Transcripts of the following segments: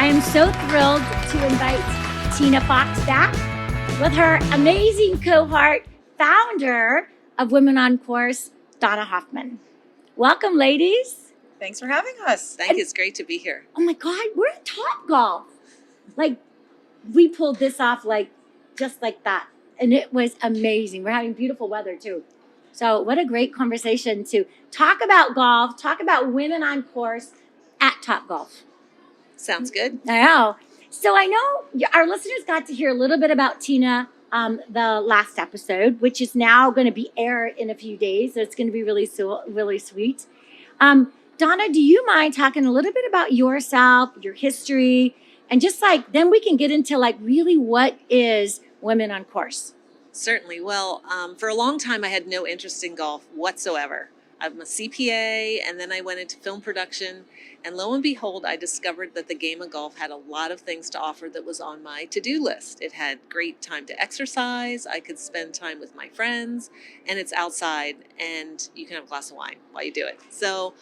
I am so thrilled to invite Tina Fox back with her amazing cohort, founder of Women on Course, Donna Hoffman. Welcome, ladies. Thanks for having us. Thank you. It's great to be here. Oh my God, we're at Top Golf. Like, we pulled this off just like that. And it was amazing. We're having beautiful weather too. So what a great conversation to talk about golf, talk about women on course at Top Golf. Sounds good. I know. So I know our listeners got to hear a little bit about Tina the last episode, which is now going to be aired in a few days. So it's going to be really sweet. Donna, do you mind talking a little bit about yourself, your history, and just then we can get into really what is Women on Course? Certainly. Well, for a long time, I had no interest in golf whatsoever. I'm a CPA, and then I went into film production, and lo and behold, I discovered that the game of golf had a lot of things to offer that was on my to-do list. It had great time to exercise, I could spend time with my friends, and it's outside, and you can have a glass of wine while you do it. So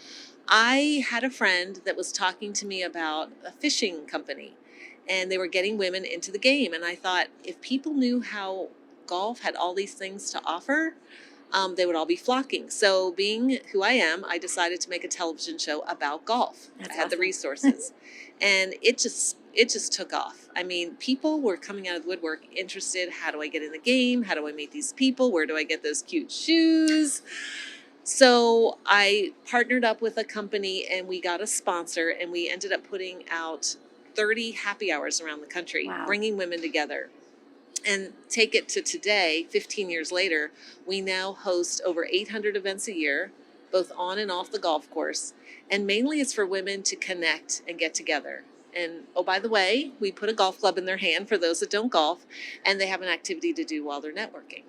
I had a friend that was talking to me about a fishing company, and they were getting women into the game, and I thought, if people knew how golf had all these things to offer, they would all be flocking. So being who I am, I decided to make a television show about golf. I had the resources and it just took off. I mean, people were coming out of the woodwork interested. How do I get in the game? How do I meet these people? Where do I get those cute shoes? So I partnered up with a company and we got a sponsor, and we ended up putting out 30 happy hours around the country, bringing women together. And take it to today, 15 years later, we now host over 800 events a year, both on and off the golf course. And mainly it's for women to connect and get together. And oh, by the way, we put a golf club in their hand for those that don't golf, and they have an activity to do while they're networking.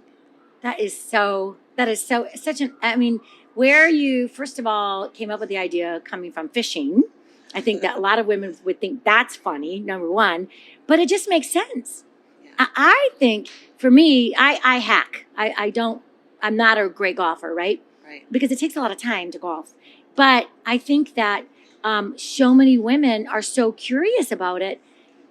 Where you, first of all, came up with the idea coming from fishing. I think that a lot of women would think that's funny, number one, but it just makes sense. I think for me, I hack. I'm not a great golfer, right? Right. Because it takes a lot of time to golf. But I think that so many women are so curious about it,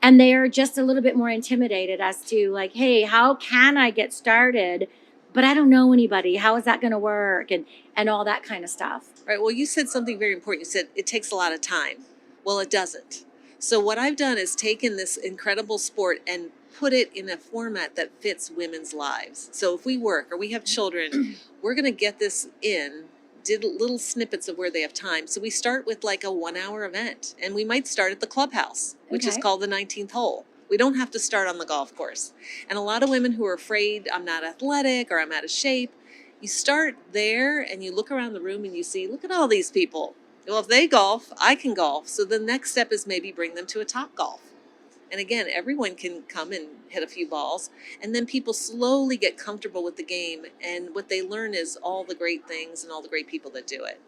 and they are just a little bit more intimidated as to hey, how can I get started? But I don't know anybody. How is that going to work? And all that kind of stuff. Right. Well, you said something very important. You said it takes a lot of time. Well, it doesn't. So what I've done is taken this incredible sport and put it in a format that fits women's lives. So if we work or we have children, we're going to get this in, did little snippets of where they have time. So we start with a 1-hour event, and we might start at the Clubhouse, which is called the 19th hole. We don't have to start on the golf course. And a lot of women who are afraid, I'm not athletic or I'm out of shape, you start there and you look around the room and you see, look at all these people. Well, if they golf, I can golf. So the next step is maybe bring them to a Top Golf. And again, everyone can come and hit a few balls. And then people slowly get comfortable with the game. And what they learn is all the great things and all the great people that do it.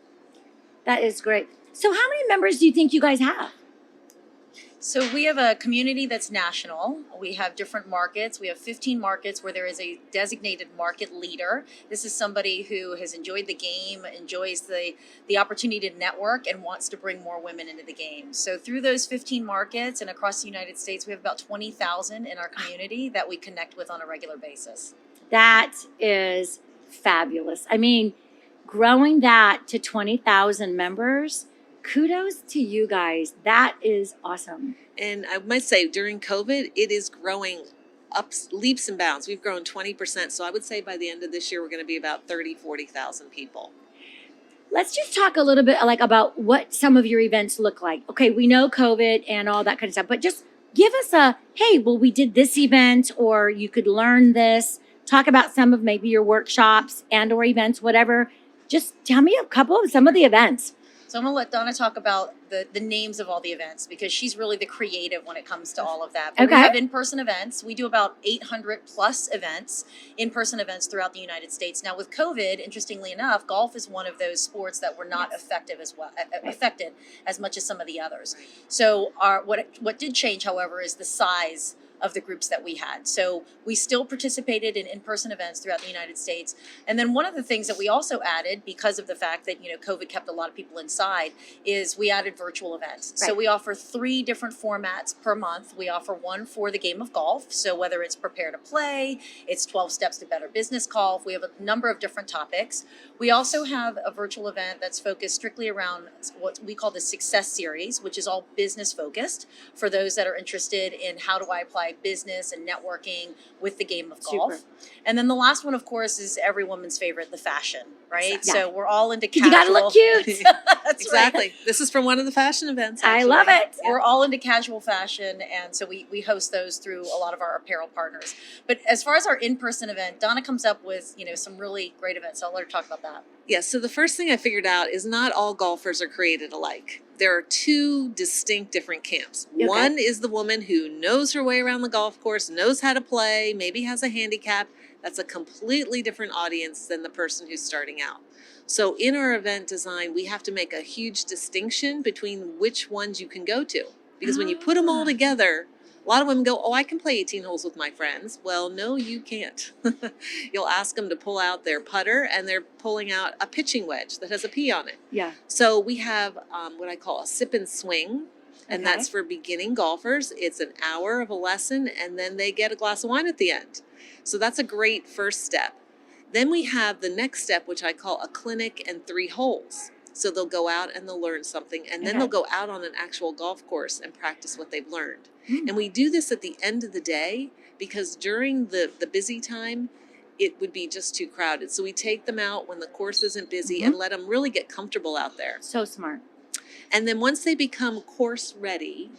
That is great. So how many members do you think you guys have? So we have a community that's national. We have different markets. We have 15 markets where there is a designated market leader. This is somebody who has enjoyed the game, enjoys the opportunity to network, and wants to bring more women into the game. So through those 15 markets and across the United States, we have about 20,000 in our community that we connect with on a regular basis. That is fabulous. I mean, growing that to 20,000 members, kudos to you guys. That is awesome. And I might say during COVID, it is growing up leaps and bounds. We've grown 20%. So I would say by the end of this year, we're going to be about 40,000 people. Let's just talk a little bit about what some of your events look like. Okay, we know COVID and all that kind of stuff, but just give us we did this event, or you could learn this. Talk about some of maybe your workshops and or events, whatever. Just tell me some of the events. So I'm going to let Donna talk about the names of all the events, because she's really the creative when it comes to all of that. But we have in-person events. We do about 800 plus events, in-person events throughout the United States. Now with COVID, interestingly enough, golf is one of those sports that were not affected as much as some of the others. So what did change, however, is the size of the groups that we had. So we still participated in in-person events throughout the United States. And then one of the things that we also added, because of the fact that, COVID kept a lot of people inside, is we added virtual events. Right. So we offer 3 different formats per month. We offer one for the game of golf. So whether it's prepare to play, it's 12 steps to better business golf. We have a number of different topics. We also have a virtual event that's focused strictly around what we call the Success Series, which is all business focused for those that are interested in how do I apply business and networking with the game of golf. Super. And then the last one, of course, is every woman's favorite, the fashion, right? Yeah. So we're all into 'Cause casual. you gotta look cute. That's Exactly. right. This is from one of the fashion events. I Actually. love it. We're all into casual fashion, and so we host those through a lot of our apparel partners. But as far as our in-person event, Donna comes up with some really great events. So I'll let her talk about that. Yeah, so the first thing I figured out is not all golfers are created alike. There are 2 distinct different camps. Okay. One is the woman who knows her way around the golf course, knows how to play, maybe has a handicap. That's a completely different audience than the person who's starting out. So in our event design, we have to make a huge distinction between which ones you can go to. Because when you put them all together, a lot of women go, oh, I can play 18 holes with my friends. Well, no, you can't. You'll ask them to pull out their putter, and they're pulling out a pitching wedge that has a P on it. Yeah. So we have what I call a sip and swing, and Okay. that's for beginning golfers. It's an hour of a lesson, and then they get a glass of wine at the end. So that's a great first step. Then we have the next step, which I call a clinic and 3 holes. So they'll go out and they'll learn something, and then Okay. they'll go out on an actual golf course and practice what they've learned. Mm. And we do this at the end of the day because during the busy time, it would be just too crowded. So we take them out when the course isn't busy and let them really get comfortable out there. So smart. And then once they become course ready,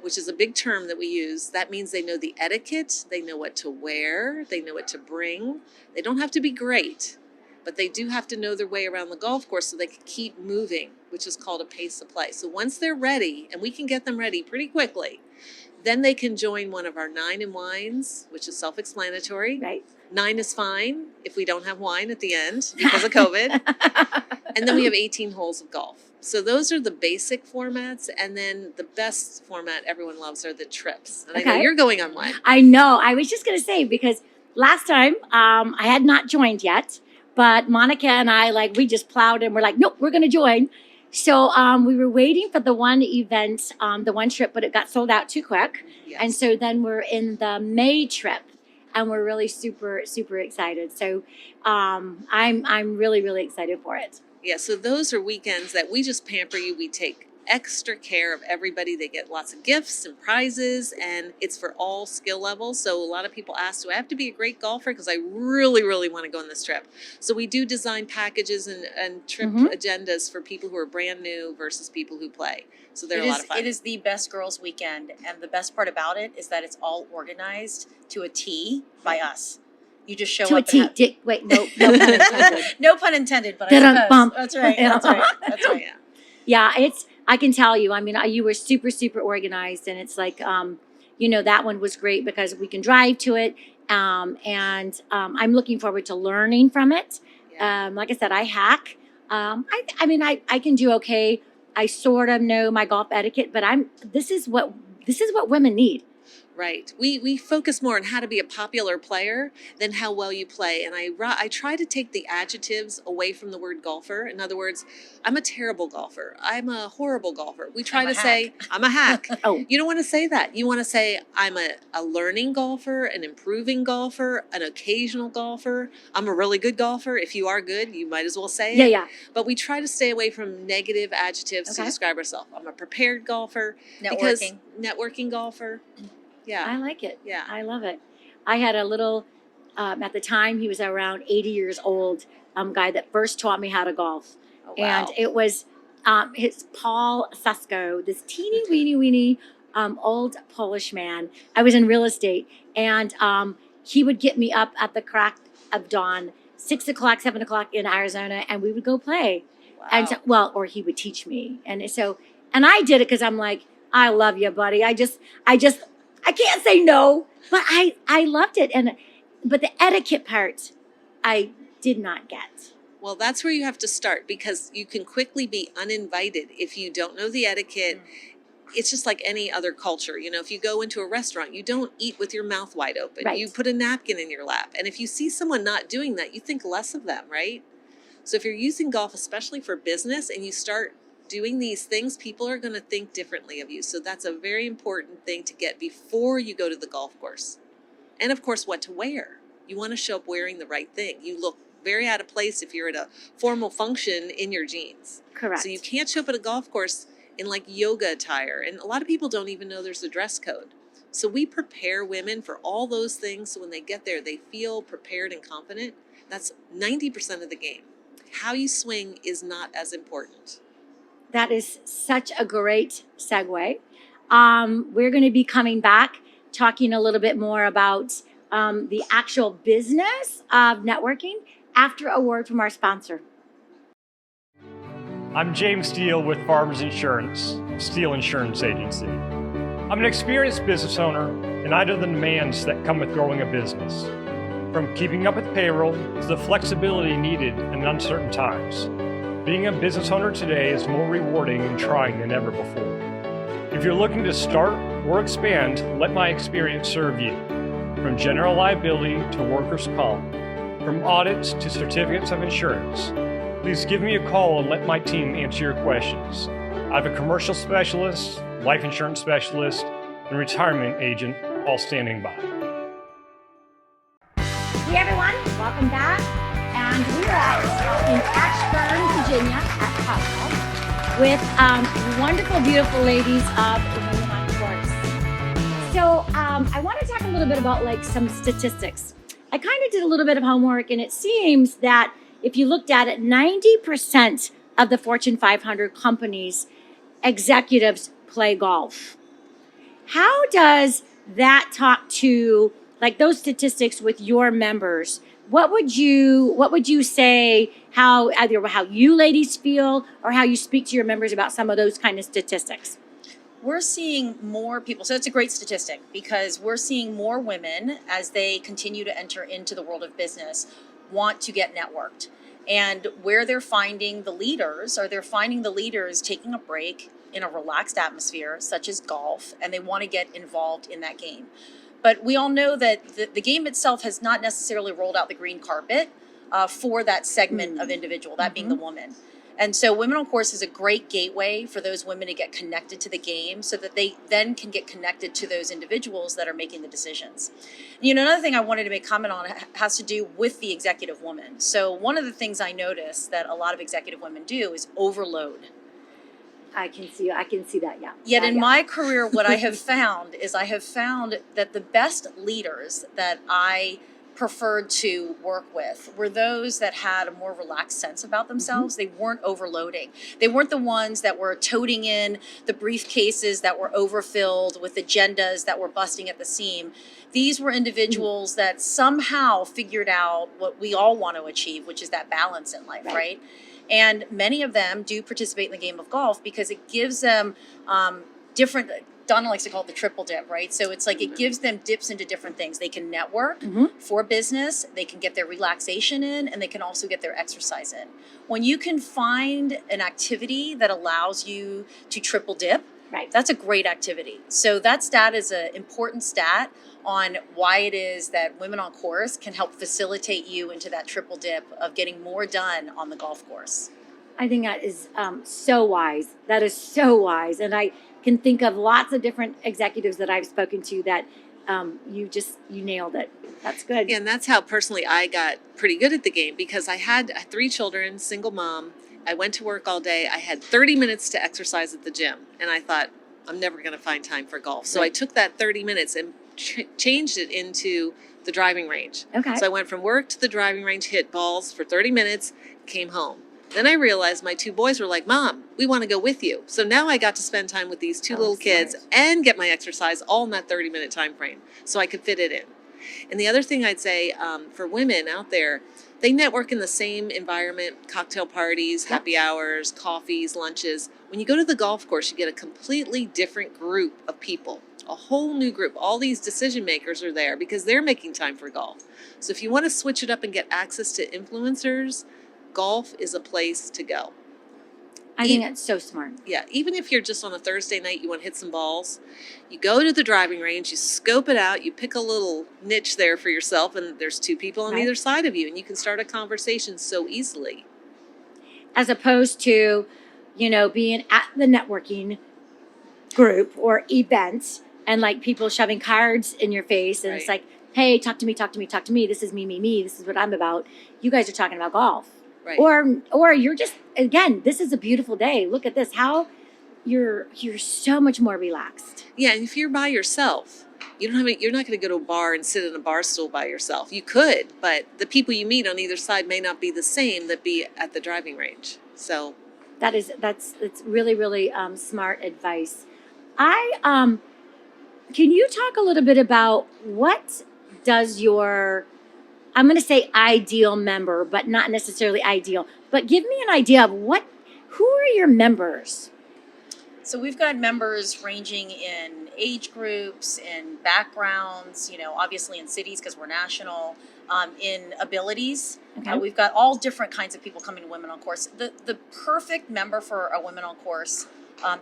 which is a big term that we use, that means they know the etiquette, they know what to wear, they know what to bring. They don't have to be great, but they do have to know their way around the golf course so they can keep moving, which is called a pace of play. So once they're ready, and we can get them ready pretty quickly, then they can join one of our 9 and wines, which is self-explanatory. Right. 9 is fine if we don't have wine at the end because of COVID. And then we have 18 holes of golf. So those are the basic formats. And then the best format everyone loves are the trips. And I know Okay. you're going on one. I know. I was just going to say, because last time I had not joined yet, but Monica and I, we just plowed and we're like, nope, we're going to join. So we were waiting for the one event, the one trip, but it got sold out too quick. Yes. And so then we're in the May trip, and we're really super, super excited. So I'm really, really excited for it. Yeah, so those are weekends that we just pamper you. We take extra care of everybody. They get lots of gifts and prizes, and it's for all skill levels. So a lot of people ask, do I have to be a great golfer? Because I really, really want to go on this trip. So we do design packages and trip agendas for people who are brand new versus people who play. So they're a lot of fun. It is the best girls' weekend, and the best part about it is that it's all organized to a T by us. You just show To a up. T. Wait, no pun intended. No pun intended, but I Dun-dun, suppose. bump. That's right. That's right. That's right. Yeah. Yeah, I can tell you, I mean, you were super, super organized, and it's like, that one was great because we can drive to it. And I'm looking forward to learning from it. Yeah. Like I said, I hack. I can do okay. I sort of know my golf etiquette, but this is what women need. Right. We focus more on how to be a popular player than how well you play. And I try to take the adjectives away from the word golfer. In other words, I'm a terrible golfer. I'm a horrible golfer. We try to say, I'm a hack. Oh. You don't want to say that. You want to say, I'm a learning golfer, an improving golfer, an occasional golfer. I'm a really good golfer. If you are good, you might as well say it. Yeah. But we try to stay away from negative adjectives to Okay. describe ourselves. I'm a prepared golfer. Networking golfer. Yeah. I like it. Yeah. I love it. I had a little, at the time, he was around 80 years old, guy that first taught me how to golf. Oh, wow. And it was it's Paul Susko, this teeny weeny old Polish man. I was in real estate, and he would get me up at the crack of dawn, 6 o'clock, 7 o'clock in Arizona, and we would go play. Wow. And so, or he would teach me. And I did it because I'm like, I love you, buddy. I can't say no, but I loved it. But the etiquette part, I did not get. Well, that's where you have to start because you can quickly be uninvited if you don't know the etiquette. it's just like any other culture. You know, if you go into a restaurant, you don't eat with your mouth wide open. Right. You put a napkin in your lap. And if you see someone not doing that, you think less of them, right? So if you're using golf, especially for business, and you start doing these things, people are going to think differently of you. So that's a very important thing to get before you go to the golf course. And of course, what to wear. You want to show up wearing the right thing. You look very out of place if you're at a formal function in your jeans. Correct. So you can't show up at a golf course in like yoga attire. And a lot of people don't even know there's a dress code. So we prepare women for all those things. So when they get there, they feel prepared and confident. That's 90% of the game. How you swing is not as important. That is such a great segue. We're going to be coming back talking a little bit more about the actual business of networking after a word from our sponsor. I'm James Steele with Farmers Insurance, Steele Insurance Agency. I'm an experienced business owner, and I know the demands that come with growing a business. From keeping up with payroll to the flexibility needed in uncertain times. Being a business owner today is more rewarding and trying than ever before. If you're looking to start or expand, let my experience serve you. From general liability to workers' comp, from audits to certificates of insurance. Please give me a call and let my team answer your questions. I have a commercial specialist, life insurance specialist, and retirement agent all standing by. Hey everyone, welcome back. And we are out in Ashburn, Virginia at Clubhouse with wonderful, beautiful ladies of Women on Course. So I want to talk a little bit about like some statistics. I kind of did a little bit of homework, and it seems that if you looked at it, 90% of the Fortune 500 companies, executives play golf. How does that talk to like those statistics with your members? What would you say how either how you ladies feel or how you speak to your members about some of those kind of statistics? We're seeing more people. So it's a great statistic because we're seeing more women as they continue to enter into the world of business want to get networked. And where they're finding the leaders, or they're finding the leaders taking a break in a relaxed atmosphere, such as golf, and they want to get involved in that game. But we all know that the game itself has not necessarily rolled out the green carpet for that segment of individual, that being the woman. And so Women on Course is a great gateway for those women to get connected to the game so that they then can get connected to those individuals that are making the decisions. You know, another thing I wanted to make comment on has to do with the executive woman. So one of the things I notice that a lot of executive women do is overload. I can see that, yeah. Yet in my career, what I have found is I have found that the best leaders that I preferred to work with were those that had a more relaxed sense about themselves. They weren't overloading. They weren't the ones that were toting in the briefcases that were overfilled with agendas that were busting at the seam. These were individuals that somehow figured out what we all want to achieve, which is that balance in life, right? And many of them do participate in the game of golf because it gives them different, Donna likes to call it the triple dip, right? So it's like it gives them dips into different things. They can network for business, they can get their relaxation in, and they can also get their exercise in. When you can find an activity that allows you to triple dip, that's a great activity. So that stat is an important stat on why it is that Women on Course can help facilitate you into that triple dip of getting more done on the golf course. I think that is so wise. That is so wise. And I can think of lots of different executives that I've spoken to that you nailed it. That's good. Yeah, and that's how personally I got pretty good at the game because I had 3 children, single mom. I went to work all day. I had 30 minutes to exercise at the gym. And I thought, I'm never going to find time for golf. So I took that 30 minutes and changed it into the driving range. Okay. So I went from work to the driving range, hit balls for 30 minutes, came home. Then I realized my 2 boys were like, Mom, we want to go with you. So now I got to spend time with these 2 little kids and get my exercise all in that 30-minute time frame so I could fit it in. And the other thing I'd say for women out there, they network in the same environment, cocktail parties, happy hours, coffees, lunches. When you go to the golf course, you get a completely different group of people, a whole new group. All these decision makers are there because they're making time for golf. So if you want to switch it up and get access to influencers, golf is a place to go. I think that's so smart. Yeah, even if you're just on a Thursday night, you want to hit some balls, you go to the driving range, you scope it out, you pick a little niche there for yourself, and there's two people on Right. either side of you, and you can start a conversation so easily. As opposed to, being at the networking group or event and like people shoving cards in your face and it's Right. like, hey, talk to me, talk to me, talk to me. This is me. This is what I'm about. You guys are talking about golf. Right. Or you're just, again, this is a beautiful day. Look at this. How you're so much more relaxed. Yeah, and if you're by yourself, you're not going to go to a bar and sit in a bar stool by yourself. You could, but the people you meet on either side may not be the same that be at the driving range. So That's really, really smart advice. Can you talk a little bit about what does your, I'm going to say ideal member, but not necessarily ideal, but give me an idea of who are your members? So we've got members ranging in age groups, in backgrounds, obviously in cities because we're national, in abilities. Okay. We've got all different kinds of people coming to Women on Course. The perfect member for a Women on Course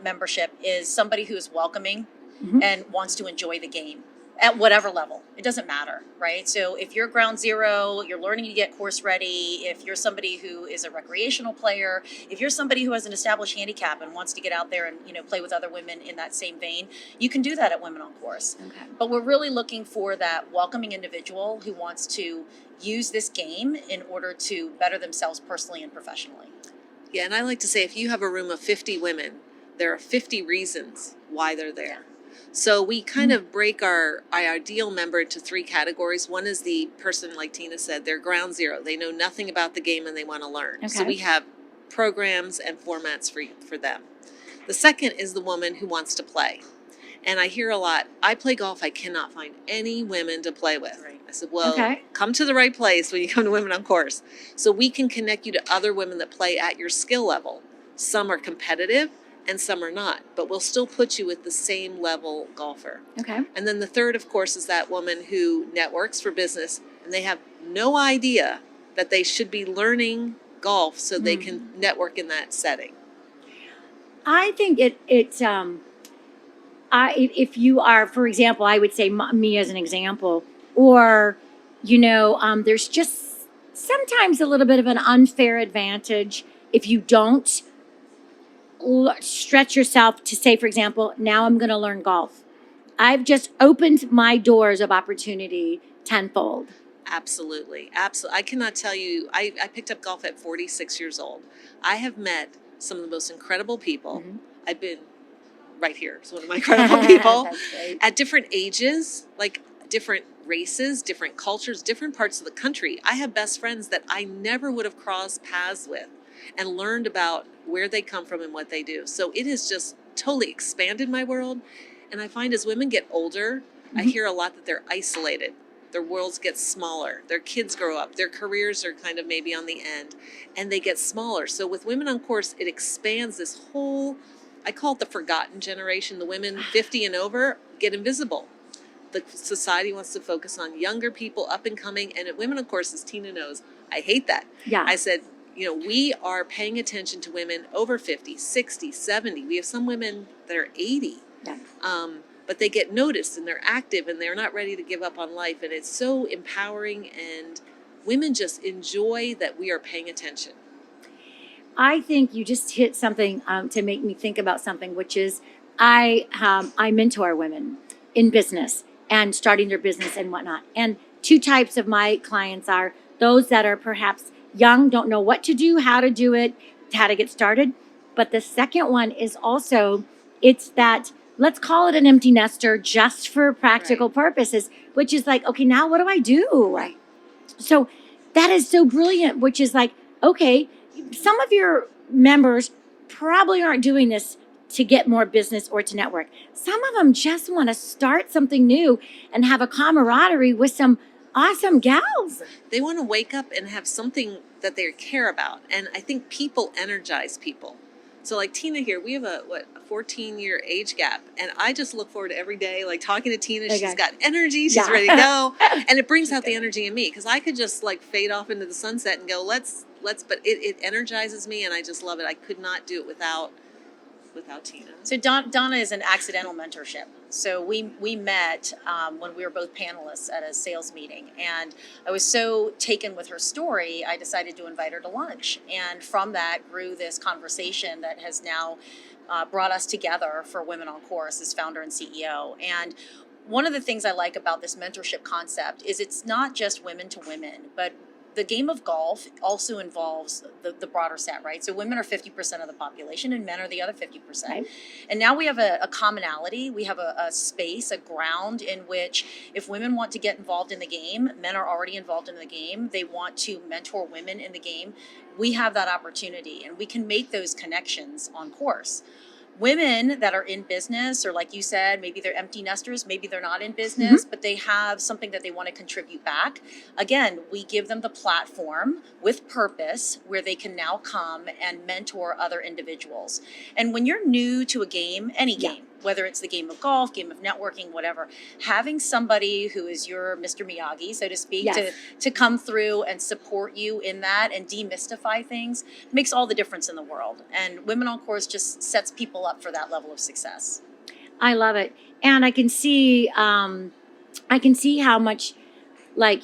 membership is somebody who is welcoming and wants to enjoy the game at whatever level. It doesn't matter, right? So if you're ground zero, you're learning to get course ready, if you're somebody who is a recreational player, if you're somebody who has an established handicap and wants to get out there and play with other women in that same vein, you can do that at Women on Course. Okay. But we're really looking for that welcoming individual who wants to use this game in order to better themselves personally and professionally. yeah, and I like to say if you have a room of 50 women, there are 50 reasons why they're there. So we kind of break our ideal member into three categories. One is the person, like Tina said, they're ground zero. They know nothing about the game and they want to learn. Okay. So we have programs and formats for them. The second is the woman who wants to play. And I hear a lot, I play golf, I cannot find any women to play with. Right. I said, well, Okay. come to the right place when you come to Women on Course. So we can connect you to other women that play at your skill level. Some are competitive and some are not, but we'll still put you with the same level golfer. Okay. And then the third, of course, is that woman who networks for business and they have no idea that they should be learning golf so they can network in that setting. I think if you are, for example, I would say me as an example, or, there's just sometimes a little bit of an unfair advantage if you don't stretch yourself to say, for example, now I'm going to learn golf. I've just opened my doors of opportunity tenfold. Absolutely. Absolutely. I cannot tell you, I picked up golf at 46 years old. I have met some of the most incredible people. I've been right here. It's one of my incredible people That's great. at different ages, like different races, different cultures, different parts of the country. I have best friends that I never would have crossed paths with and learned about where they come from and what they do. So it has just totally expanded my world. And I find as women get older, I hear a lot that they're isolated. Their worlds get smaller. Their kids grow up. Their careers are kind of maybe on the end and they get smaller. So with Women on Course, it expands this whole, I call it the forgotten generation. The women 50 and over get invisible. The society wants to focus on younger people, up and coming. And at Women on Course, as Tina knows, I hate that. Yeah. I said, we are paying attention to women over 50, 60, 70. We have some women that are 80. Yeah. But they get noticed and they're active and they're not ready to give up on life. And it's so empowering and women just enjoy that we are paying attention. I think you just hit something to make me think about something, which is I mentor women in business and starting their business and whatnot. And two types of my clients are those that are perhaps young, don't know what to do, how to do it, how to get started. But the second one is also, it's that, let's call it an empty nester just for practical purposes, which is like, okay, now what do I do? Right. So that is so brilliant, which is like, okay, some of your members probably aren't doing this to get more business or to network. Some of them just want to start something new and have a camaraderie with some awesome gals. They want to wake up and have something that they care about. And I think people energize people. So like Tina here, we have a 14-year age gap. And I just look forward to every day, like talking to Tina. Okay. She's got energy. She's ready to go. And it brings out the energy in me because I could just like fade off into the sunset and go, let's but it energizes me, and I just love it. I could not do it without Tina. So Donna is an accidental mentorship. So we met when we were both panelists at a sales meeting, and I was so taken with her story, I decided to invite her to lunch. And from that grew this conversation that has now brought us together for Women on Course as founder and CEO. And one of the things I like about this mentorship concept is it's not just women to women, but the game of golf also involves the broader set, right? So women are 50% of the population and men are the other 50%. Right. And now we have a commonality. We have a space, a ground in which if women want to get involved in the game, men are already involved in the game, they want to mentor women in the game, we have that opportunity and we can make those connections on course. Women that are in business, or like you said, maybe they're empty nesters, maybe they're not in business, but they have something that they want to contribute back. Again, we give them the platform with purpose where they can now come and mentor other individuals. And when you're new to a game, any game, whether it's the game of golf, game of networking, whatever, having somebody who is your Mr. Miyagi, so to speak, to come through and support you in that and demystify things makes all the difference in the world. And Women on Course just sets people up for that level of success. I love it. And I can see how much, like,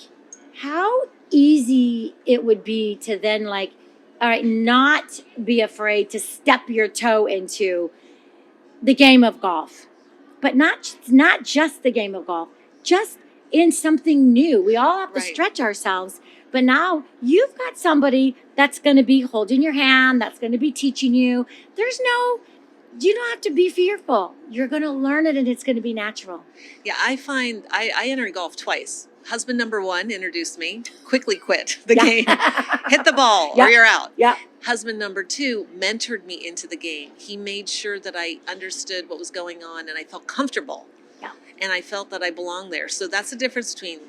how easy it would be to then, like, all right, not be afraid to step your toe into the game of golf, but not just the game of golf, just in something new. We all have to stretch ourselves, but now you've got somebody that's going to be holding your hand, that's going to be teaching you. You don't have to be fearful. You're going to learn it and it's going to be natural. Yeah, I find I entered golf twice. Husband number one introduced me, quickly quit the game, hit the ball or you're out. Yeah. Husband number two mentored me into the game. He made sure that I understood what was going on and I felt comfortable. Yeah. And I felt that I belonged there. So that's the difference between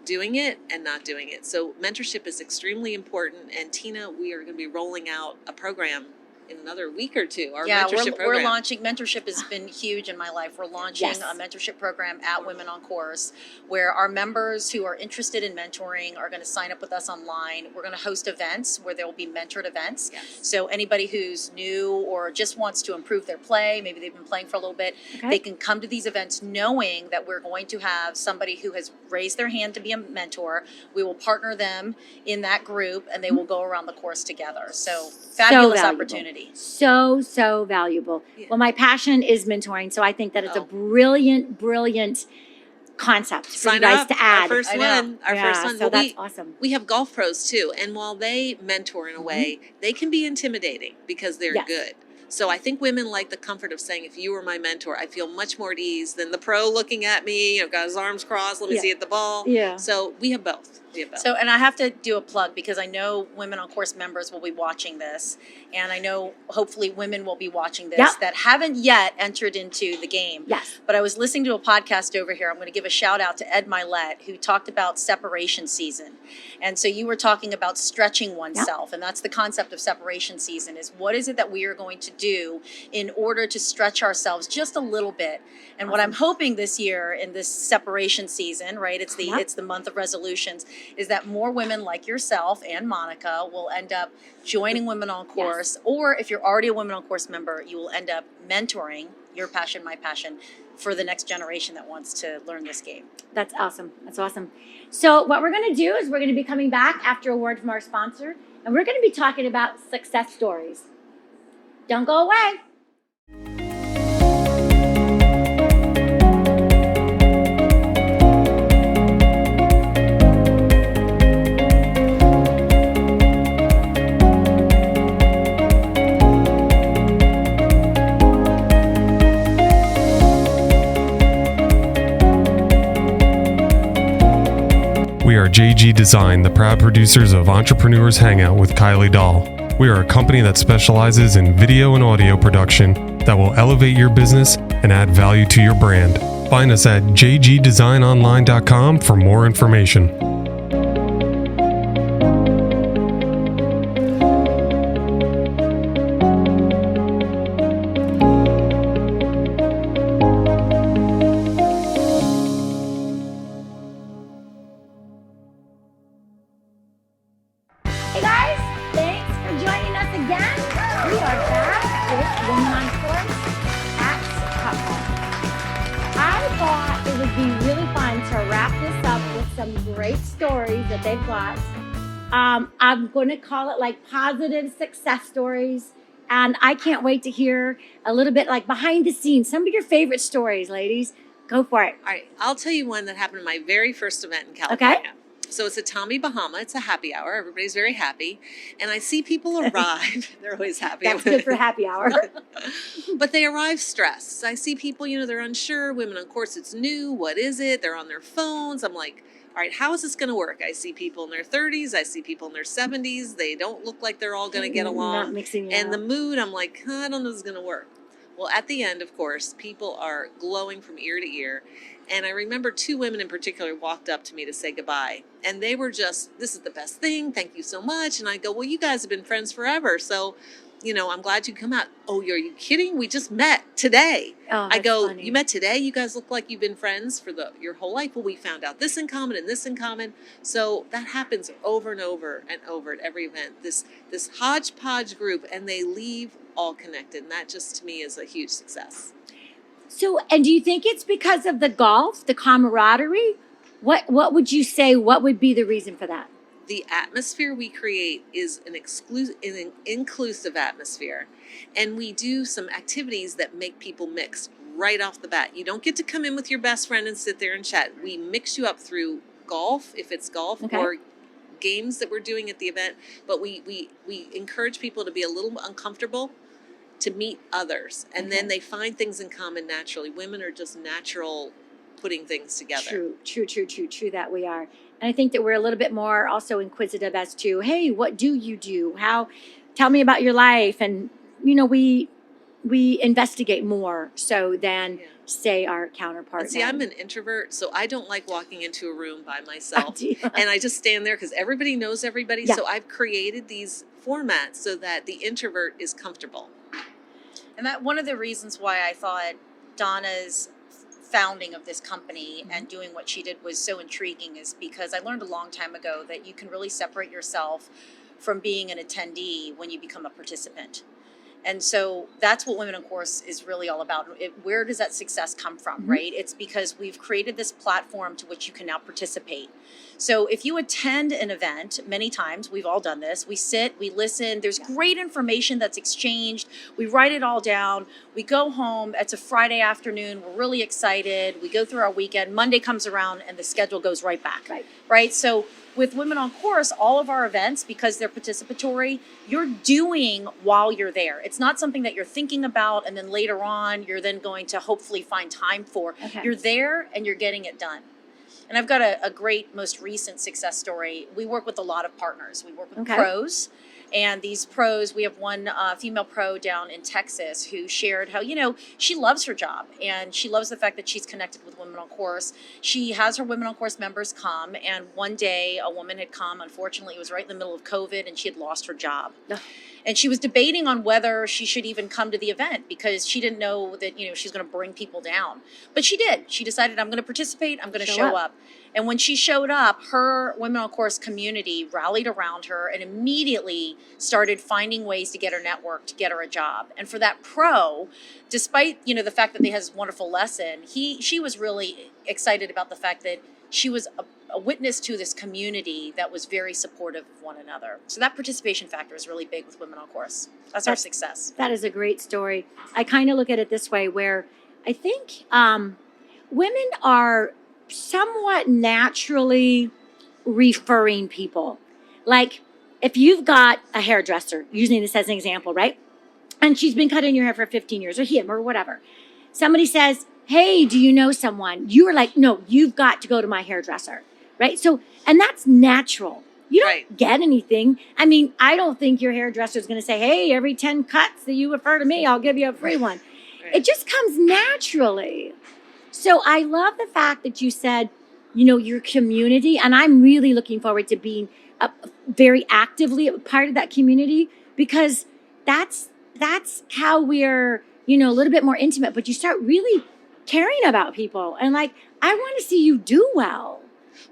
doing it and not doing it. So mentorship is extremely important. And Tina, we are going to be rolling out a program in another week or two, our mentorship program. We're launching, mentorship has been huge in my life. We're launching a mentorship program at Women on Course where our members who are interested in mentoring are going to sign up with us online. We're going to host events where there will be mentored events. Yes. So anybody who's new or just wants to improve their play, maybe they've been playing for a little bit, they can come to these events knowing that we're going to have somebody who has raised their hand to be a mentor. We will partner them in that group and they will go around the course together. So fabulous opportunity. So valuable. Yeah. Well, my passion is mentoring, so I think that it's a brilliant concept for you guys to add. Our first one. So that's awesome. We have golf pros too, and while they mentor in a way, they can be intimidating because they're good. So I think women like the comfort of saying, if you were my mentor, I feel much more at ease than the pro looking at me, got his arms crossed, let me see at the ball. Yeah. So we have both. So, and I have to do a plug because I know Women on Course members will be watching this, and I know hopefully women will be watching this that haven't yet entered into the game. Yes. But I was listening to a podcast over here. I'm going to give a shout out to Ed Milet, who talked about separation season. And so you were talking about stretching oneself, and that's the concept of separation season, is what is it that we are going to do in order to stretch ourselves just a little bit. And what I'm hoping this year in this separation season, right, it's the month of resolutions, is that more women like yourself and Monica will end up joining Women on Course, or if you're already a Women on Course member, you will end up mentoring your passion, my passion, for the next generation that wants to learn this game. That's awesome. That's awesome. So what we're going to do is we're going to be coming back after a word from our sponsor, and we're going to be talking about success stories. Don't go away. We are JG Design, the proud producers of Entrepreneurs Hangout with Kylie Dahl. We are a company that specializes in video and audio production that will elevate your business and add value to your brand. Find us at jgdesignonline.com for more information. Hey guys, thought it would be really fun to wrap this up with some great stories that they've got. I'm going to call it like positive success stories. And I can't wait to hear a little bit like behind the scenes, some of your favorite stories, ladies. Go for it. All right, I'll tell you one that happened at my very first event in California. Okay. So it's a Tommy Bahama. It's a happy hour. Everybody's very happy. And I see people arrive. They're always happy. That's good for happy hour. But they arrive stressed. I see people, they're unsure. Women on course, it's new. What is it? They're on their phones. I'm like, all right, how is this going to work? I see people in their 30s. I see people in their 70s. They don't look like they're all going to get along. Not mixing and the mood, I'm like, I don't know if this is going to work. Well, at the end, of course, people are glowing from ear to ear. And I remember 2 women in particular walked up to me to say goodbye. And they were just, this is the best thing. Thank you so much. And I go, well, you guys have been friends forever. So, I'm glad you come out. Oh, are you kidding? We just met today. Oh, I go, funny. You met today? You guys look like you've been friends for your whole life. Well, we found out this in common and this in common. So that happens over and over and over at every event. This hodgepodge group, and they leave all connected. And that just to me is a huge success. So, and do you think it's because of the golf, the camaraderie? What would you say? What would be the reason for that? The atmosphere we create is an inclusive atmosphere. And we do some activities that make people mix right off the bat. You don't get to come in with your best friend and sit there and chat. We mix you up through golf, if it's golf, Okay. or games that we're doing at the event. But we encourage people to be a little uncomfortable to meet others. And then they find things in common naturally. Women are just natural putting things together. True that we are. And I think that we're a little bit more also inquisitive as to, hey, what do you do? Tell me about your life. And, we investigate more so than say our counterpart. And see, I'm an introvert, so I don't like walking into a room by myself. And I just stand there because everybody knows everybody. Yeah. So I've created these formats so that the introvert is comfortable. And that one of the reasons why I thought Donna's founding of this company and doing what she did was so intriguing is because I learned a long time ago that you can really separate yourself from being an attendee when you become a participant. And so that's what Women on Course is really all about. Where does that success come from, right? It's because we've created this platform to which you can now participate. So if you attend an event, many times, we've all done this, we sit, we listen, there's great information that's exchanged, we write it all down, we go home, it's a Friday afternoon, we're really excited, we go through our weekend, Monday comes around and the schedule goes right back, right? So with Women on Course, all of our events, because they're participatory, you're doing while you're there. It's not something that you're thinking about and then later on you're then going to hopefully find time for. Okay. You're there and you're getting it done. And I've got a great, most recent success story. We work with a lot of partners. We work with pros. And these pros, we have one female pro down in Texas who shared how, she loves her job and she loves the fact that she's connected with Women on Course. She has her Women on Course members come, and one day a woman had come. Unfortunately, it was right in the middle of COVID and she had lost her job. And she was debating on whether she should even come to the event because she didn't know that, she's going to bring people down. But she did. She decided, I'm going to participate. I'm going to show up. And when she showed up, her Women on Course community rallied around her and immediately started finding ways to get her network, to get her a job. And for that pro, despite, the fact that they had this wonderful lesson, she was really excited about the fact that she was a witness to this community that was very supportive of one another. So that participation factor is really big with Women on Course. That's our success. That is a great story. I kind of look at it this way where I think women are somewhat naturally referring people. Like if you've got a hairdresser, using this as an example, right? And she's been cutting your hair for 15 years or him or whatever. Somebody says, hey, do you know someone? You are like, no, you've got to go to my hairdresser, right? So, and that's natural. You don't get anything. I mean, I don't think your hairdresser is going to say, hey, every 10 cuts that you refer to me, I'll give you a free one. It just comes naturally. So I love the fact that you said, your community, and I'm really looking forward to being very actively a part of that community because that's how we're, a little bit more intimate, but you start really caring about people and like, I want to see you do well.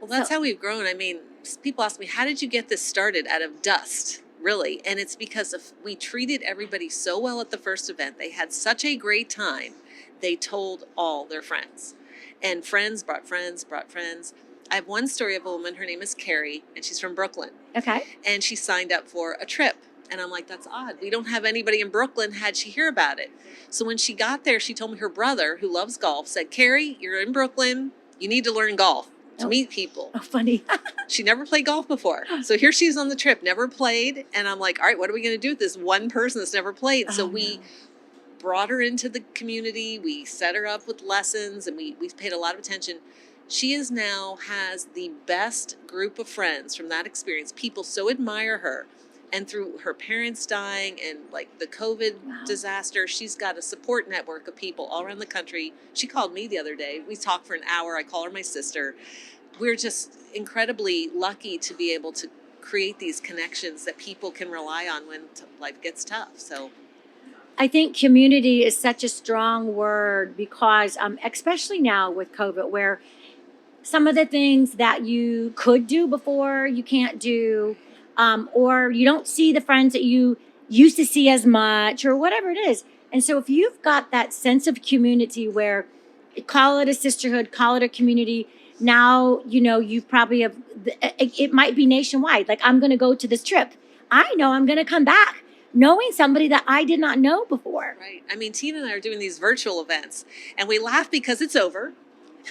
Well, that's how we've grown. I mean, people ask me, how did you get this started out of dust? Really? And it's because we treated everybody so well at the first event. They had such a great time. They told all their friends. And friends brought friends, brought friends. I have one story of a woman, her name is Carrie, and she's from Brooklyn. Okay. And she signed up for a trip. And I'm like, that's odd. We don't have anybody in Brooklyn. How'd she hear about it? So when she got there, she told me her brother, who loves golf, said, Carrie, you're in Brooklyn. You need to learn golf to meet people. Oh, funny. She never played golf before. So here she is on the trip, never played. And I'm like, all right, what are we going to do with this one person that's never played? So we brought her into the community. We set her up with lessons, and we paid a lot of attention. She is now has the best group of friends from that experience. People so admire her. And through her parents dying and like the COVID disaster, she's got a support network of people all around the country. She called me the other day. We talked for an hour. I call her my sister. We're just incredibly lucky to be able to create these connections that people can rely on when life gets tough. So I think community is such a strong word because, especially now with COVID, where some of the things that you could do before you can't do, or you don't see the friends that you used to see as much, or whatever it is. And so if you've got that sense of community where, call it a sisterhood, call it a community, now, you probably have, it might be nationwide. Like, I'm going to go to this trip. I know I'm going to come back knowing somebody that I did not know before. Right. I mean, Tina and I are doing these virtual events, and we laugh because it's over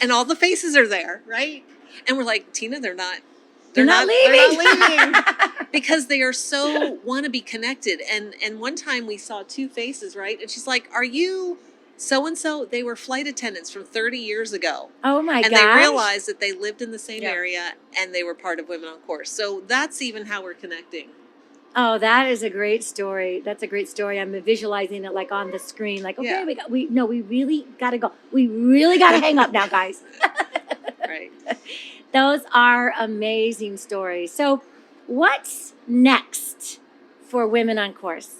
and all the faces are there, right? And we're like, Tina, they're not leaving. Because they are so want to be connected. And one time we saw two faces, right? And she's like, are you so-and-so? They were flight attendants from 30 years ago. Oh my gosh. And they realized that they lived in the same area and they were part of Women on Course. So that's even how we're connecting. Oh, that is a great story. That's a great story. I'm visualizing it like on the screen. Like, okay, we really got to go. We really got to hang up now, guys. Right. Those are amazing stories. So what's next for Women on Course?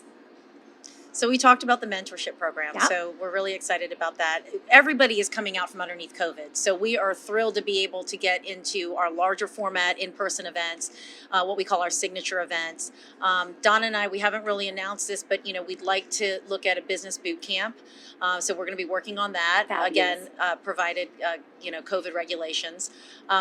So we talked about the mentorship program. Yep. So we're really excited about that. Everybody is coming out from underneath COVID. So we are thrilled to be able to get into our larger format in-person events, what we call our signature events. Donna and I, we haven't really announced this, but we'd like to look at a business boot camp. So we're going to be working on that. Fabulous. Again, provided COVID regulations.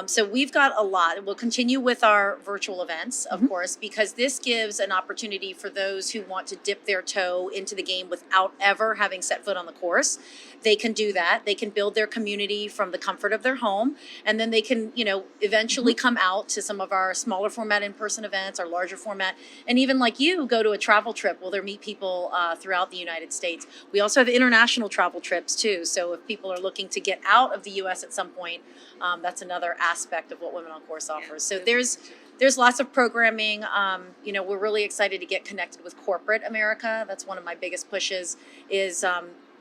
So we've got a lot. We'll continue with our virtual events, of course, because this gives an opportunity for those who want to dip their toe into the game without ever having set foot on the course. They can do that. They can build their community from the comfort of their home, and then they can, eventually come out to some of our smaller format in-person events, our larger format, and even like you, go to a travel trip where they meet people throughout the United States. We also have international travel trips too. So if people are looking to get out of the U.S. at some point, that's another aspect of what Women on Course offers. So there's lots of programming. We're really excited to get connected with corporate America. That's one of my biggest pushes is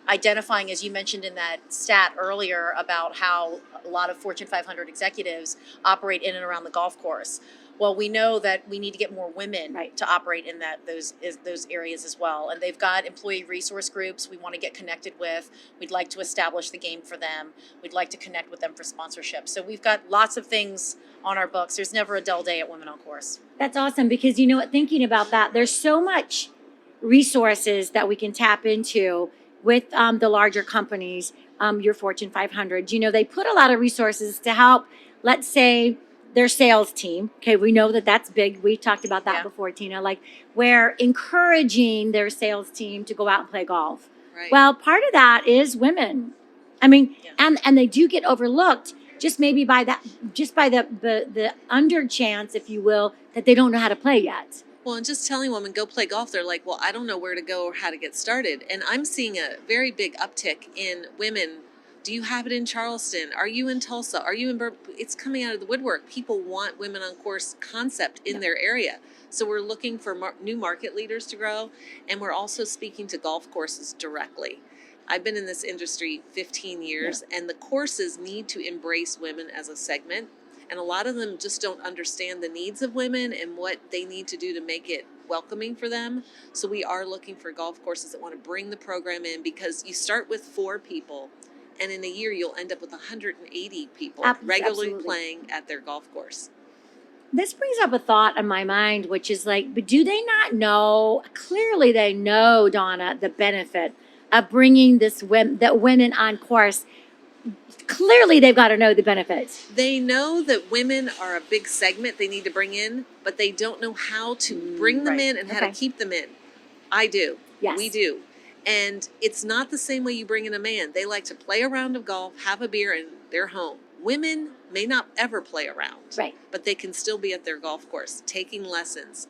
identifying, as you mentioned in that stat earlier, about how a lot of Fortune 500 executives operate in and around the golf course. Well, we know that we need to get more women to operate in those areas as well. And they've got employee resource groups we want to get connected with. We'd like to establish the game for them. We'd like to connect with them for sponsorship. So we've got lots of things on our books. There's never a dull day at Women on Course. That's awesome because you know what, thinking about that, there's so much resources that we can tap into with the larger companies, your Fortune 500. They put a lot of resources to help, let's say, their sales team. Okay, we know that that's big. We talked about that before, Tina. Like, we're encouraging their sales team to go out and play golf. Right. Well, part of that is women. I mean, and they do get overlooked just maybe by the under chance, if you will, that they don't know how to play yet. Well, and just telling women go play golf, they're like, well, I don't know where to go or how to get started. And I'm seeing a very big uptick in women. Do you have it in Charleston? Are you in Tulsa? Are you in It's coming out of the woodwork. People want Women on Course concept in their area. So we're looking for new market leaders to grow. And we're also speaking to golf courses directly. I've been in this industry 15 years, and the courses need to embrace women as a segment. And a lot of them just don't understand the needs of women and what they need to do to make it welcoming for them. So we are looking for golf courses that want to bring the program in, because you start with 4 people, and in a year you'll end up with 180 people regularly playing at their golf course. This brings up a thought in my mind, which is like, but do they not know? Clearly they know, Donna, the benefit of bringing the Women on Course. clearly they've got to know the benefits. They know that women are a big segment they need to bring in, but they don't know how to bring them in and how to keep them in. I do. Yes. We do. And it's not the same way you bring in a man. They like to play a round of golf, have a beer, and they're home. Women may not ever play around, Right. but they can still be at their golf course, taking lessons,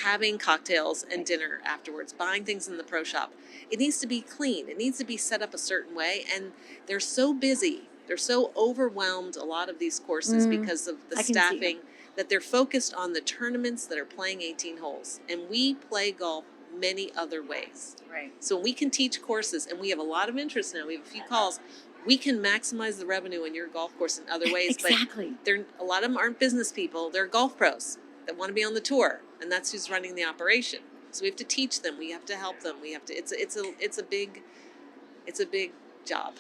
having cocktails and dinner afterwards, buying things in the pro shop. It needs to be clean. It needs to be set up a certain way. And they're so busy. They're so overwhelmed, a lot of these courses, because of the staffing, that they're focused on the tournaments that are playing 18 holes. And we play golf many other ways. Right. So we can teach courses, and we have a lot of interest now. We have a few calls. We can maximize the revenue in your golf course in other ways. Exactly. But a lot of them aren't business people. They're golf pros that want to be on the tour, and that's who's running the operation. So we have to teach them. We have to help them. We have to. It's a big job.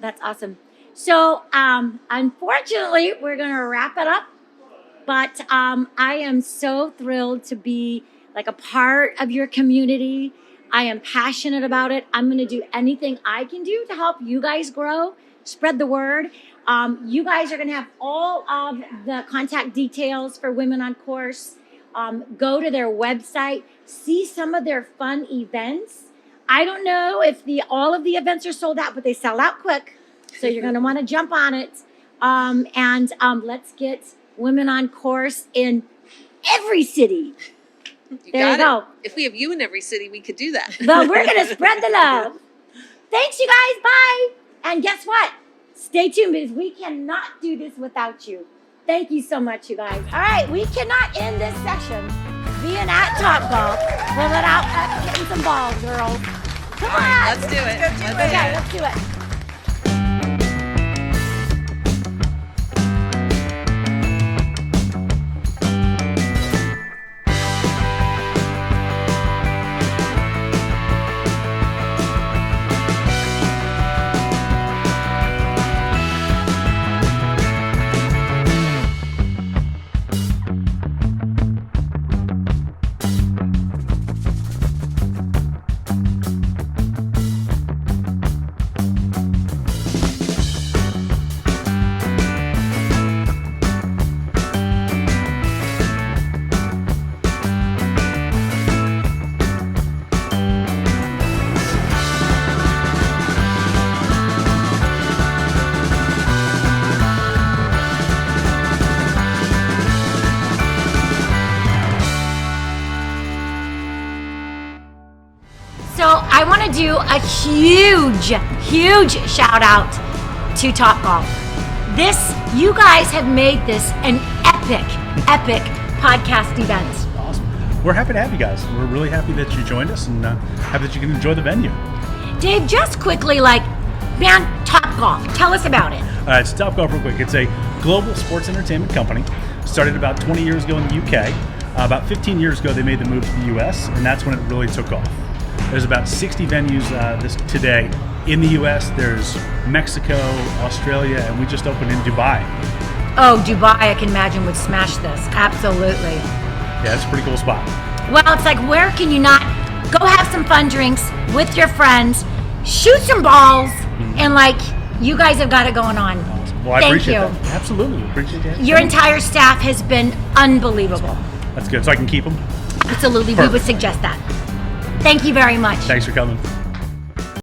That's awesome. So, unfortunately, we're going to wrap it up. But I am so thrilled to be like a part of your community. I am passionate about it. I'm going to do anything I can do to help you guys grow, spread the word. You guys are going to have all of the contact details for Women on Course. Go to their website, see some of their fun events. I don't know if all of the events are sold out, but they sell out quick. So you're going to want to jump on it. Let's get Women on Course in every city. There you go. If we have you in every city, we could do that. Well, we're going to spread the love. Thanks, you guys. Bye. And guess what? Stay tuned because we cannot do this without you. Thank you so much, you guys. All right, we cannot end this session being at Topgolf without us hitting some balls, girls. Come on. Let's do it. Let's do it. I want to do a huge shout out to Topgolf. You guys have made this an epic podcast event. Awesome. We're happy to have you guys. We're really happy that you joined us and happy that you can enjoy the venue. Dave, just quickly, Topgolf, tell us about it. It's Topgolf real quick. It's a global sports entertainment company. Started about 20 years ago in the UK. About 15 years ago, they made the move to the US, and that's when it really took off. There's about 60 venues today in the US. There's Mexico, Australia, and we just opened in Dubai. Oh, Dubai, I can imagine, would smash this. Absolutely. Yeah, it's a pretty cool spot. Well, it's like, where can you not go have some fun drinks with your friends, shoot some balls, and you guys have got it going on. Awesome. Well, I appreciate that. Absolutely. Appreciate that. Your entire staff has been unbelievable. That's good. So I can keep them? Absolutely. Perfect. We would suggest that. Thank you very much. Thanks for coming.